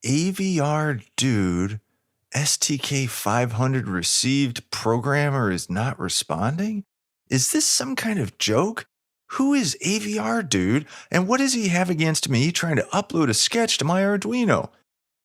AVRDUDE STK500 received programmer is not responding? Is this some kind of joke? Who is AVRDUDE and what does he have against me trying to upload a sketch to my Arduino?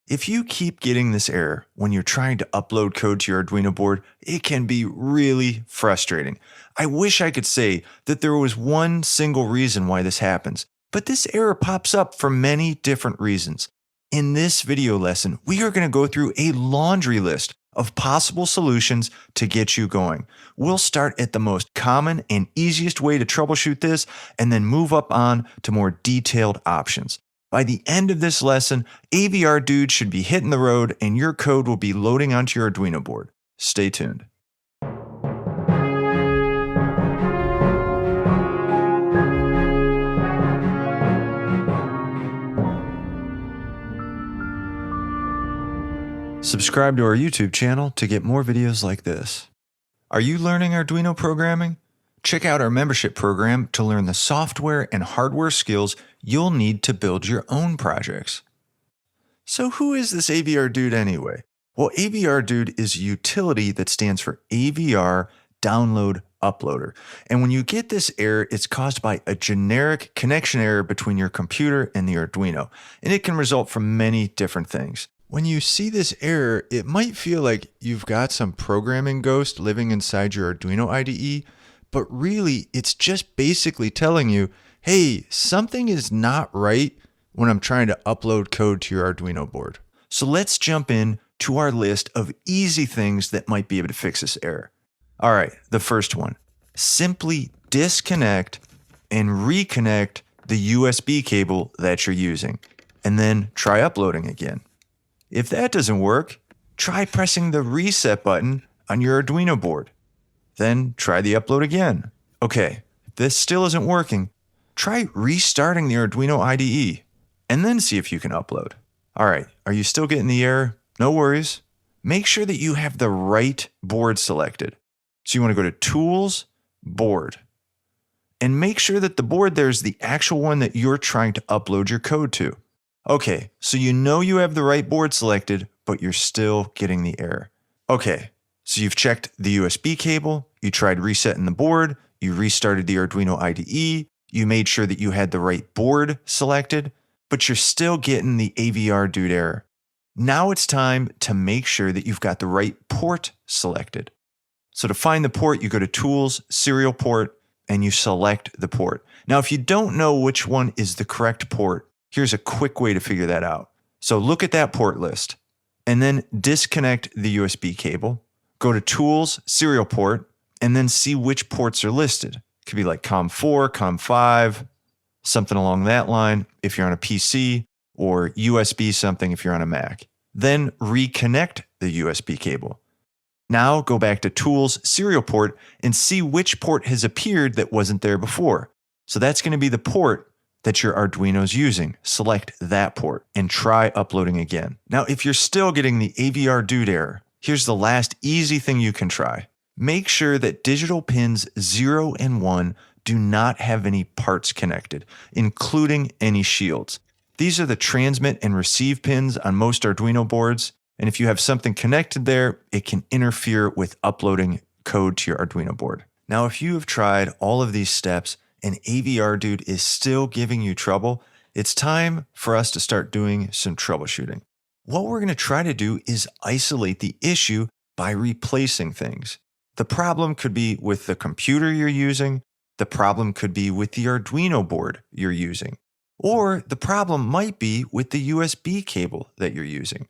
If you keep getting this error when you're trying to upload code to your Arduino board, it can be really frustrating. I wish I could say that there was one single reason why this happens, but this error pops up for many different reasons. In this video lesson, we are going to go through a laundry list of possible solutions to get you going. We'll start at the most common and easiest way to troubleshoot this, and then move up on to more detailed options. By the end of this lesson, AVRDUDE should be hitting the road and your code will be loading onto your Arduino board. Stay tuned. Subscribe to our YouTube channel to get more videos like this. Are you learning Arduino programming? Check out our membership program to learn the software and hardware skills you'll need to build your own projects. So who is this AVRDUDE anyway? Well, AVRDUDE is a utility that stands for AVR Download Uploader. And when you get this error, it's caused by a generic connection error between your computer and the Arduino. And it can result from many different things. When you see this error, it might feel like you've got some programming ghost living inside your Arduino IDE, but really it's just basically telling you, hey, something is not right when I'm trying to upload code to your Arduino board. So let's jump in to our list of easy things that might be able to fix this error. All right, the first one, simply disconnect and reconnect the USB cable that you're using, and then try uploading again. If that doesn't work, try pressing the reset button on your Arduino board. Then try the upload again. Okay, if this still isn't working, try restarting the Arduino IDE and then see if you can upload. All right, are you still getting the error? No worries. Make sure that you have the right board selected. So you want to go to Tools, Board, and make sure that the board there is the actual one that you're trying to upload your code to. Okay, so you know you have the right board selected, but you're still getting the error. Okay, so you've checked the USB cable, you tried resetting the board, you restarted the Arduino IDE, you made sure that you had the right board selected, but you're still getting the AVRDUDE error. Now it's time to make sure that you've got the right port selected. So to find the port, you go to Tools, Serial Port, and you select the port. Now, if you don't know which one is the correct port, here's a quick way to figure that out. So look at that port list and then disconnect the USB cable, go to Tools, Serial Port, and then see which ports are listed. It could be like COM4, COM5, something along that line if you're on a PC, or USB something if you're on a Mac. Then reconnect the USB cable. Now go back to Tools, Serial Port, and see which port has appeared that wasn't there before. So that's going to be the port that your Arduino's using. Select that port and try uploading again. Now, if you're still getting the AVRDUDE error, here's the last easy thing you can try. Make sure that digital pins 0 and 1 do not have any parts connected, including any shields. These are the transmit and receive pins on most Arduino boards, and if you have something connected there, it can interfere with uploading code to your Arduino board. Now, if you have tried all of these steps and AVRDUDE is still giving you trouble, it's time for us to start doing some troubleshooting. What we're going to try to do is isolate the issue by replacing things. The problem could be with the computer you're using, the problem could be with the Arduino board you're using, or the problem might be with the USB cable that you're using.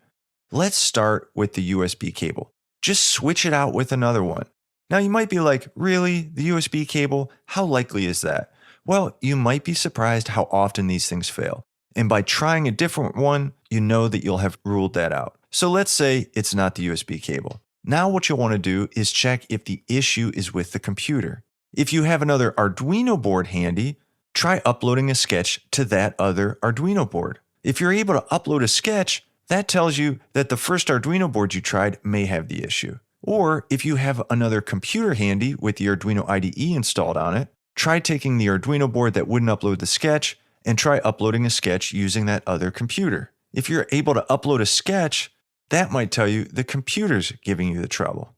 Let's start with the USB cable. Just switch it out with another one. Now you might be like, really? The USB cable? How likely is that? Well, you might be surprised how often these things fail. And by trying a different one, you know that you'll have ruled that out. So let's say it's not the USB cable. Now what you'll want to do is check if the issue is with the computer. If you have another Arduino board handy, try uploading a sketch to that other Arduino board. If you're able to upload a sketch, that tells you that the first Arduino board you tried may have the issue. Or if you have another computer handy with the Arduino IDE installed on it, try taking the Arduino board that wouldn't upload the sketch and try uploading a sketch using that other computer. If you're able to upload a sketch, that might tell you the computer's giving you the trouble.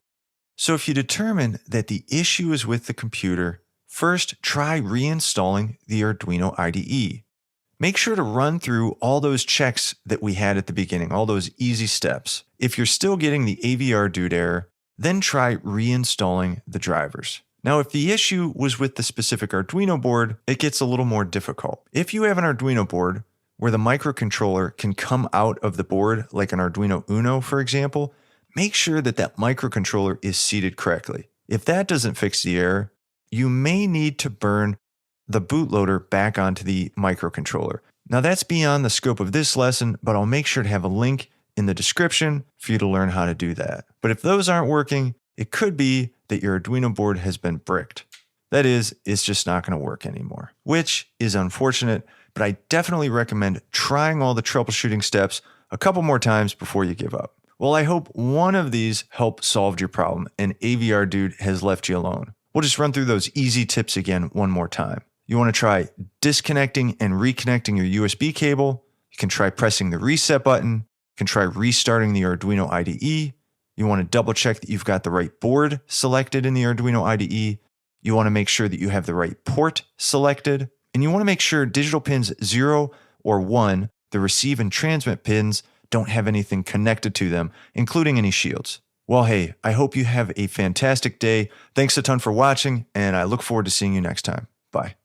So if you determine that the issue is with the computer, first try reinstalling the Arduino IDE. Make sure to run through all those checks that we had at the beginning, all those easy steps. If you're still getting the AVRDUDE error, then try reinstalling the drivers. Now, if the issue was with the specific Arduino board, it gets a little more difficult. If you have an Arduino board where the microcontroller can come out of the board, like an Arduino UNO, for example, make sure that that microcontroller is seated correctly. If that doesn't fix the error, you may need to burn the bootloader back onto the microcontroller. Now that's beyond the scope of this lesson, but I'll make sure to have a link in the description for you to learn how to do that. But if those aren't working, it could be that your Arduino board has been bricked. That is, it's just not going to work anymore, which is unfortunate, but I definitely recommend trying all the troubleshooting steps a couple more times before you give up. Well, I hope one of these helped solve your problem and AVRDUDE has left you alone. We'll just run through those easy tips again one more time. You want to try disconnecting and reconnecting your USB cable. You can try pressing the reset button. You can try restarting the Arduino IDE. You want to double check that you've got the right board selected in the Arduino IDE. You want to make sure that you have the right port selected. And you want to make sure digital pins 0 or 1, the receive and transmit pins, don't have anything connected to them, including any shields. Well, hey, I hope you have a fantastic day. Thanks a ton for watching, and I look forward to seeing you next time. Bye.